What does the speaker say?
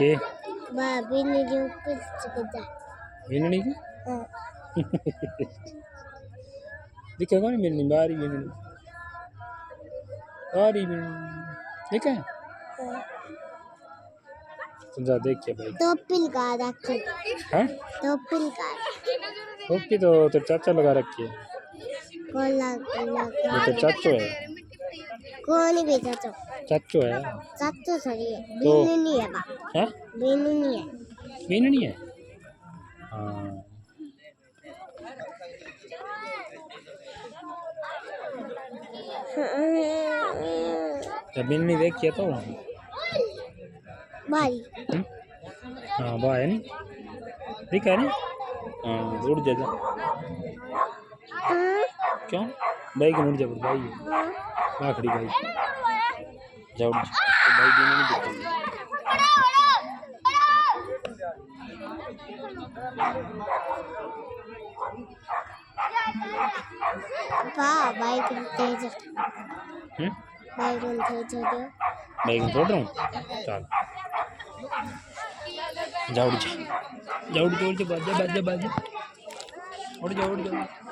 के वीणनी जो कुछ करता वीणनी की दिखे कौन वीणनी बारी वीणनी दिखे तुम जा देख के भाई टोपी लगा रखी हैं टोपी लगा टोपी तो तेरे चाचा लगा रखी है कौन ये तो चाचो है कौन भी चाचो चाचो है चाचो सही है तो वीणनी है बा हैं वीणनी है वीणनी है हाँ जब वीणनी देखिए तो बारी हाँ वाह है नहीं दिखा नहीं हाँ उड़ जा क्यों बाइक उड़ जा भाई आखड़ी भाई जाओ तो भाई भी नहीं दिखा वाह बाइक तेज बाइक तेज हो गया बाइक छोड़ रहा हूँ चल जाओ जा बाजा बाजा बाजा उड़ जाओ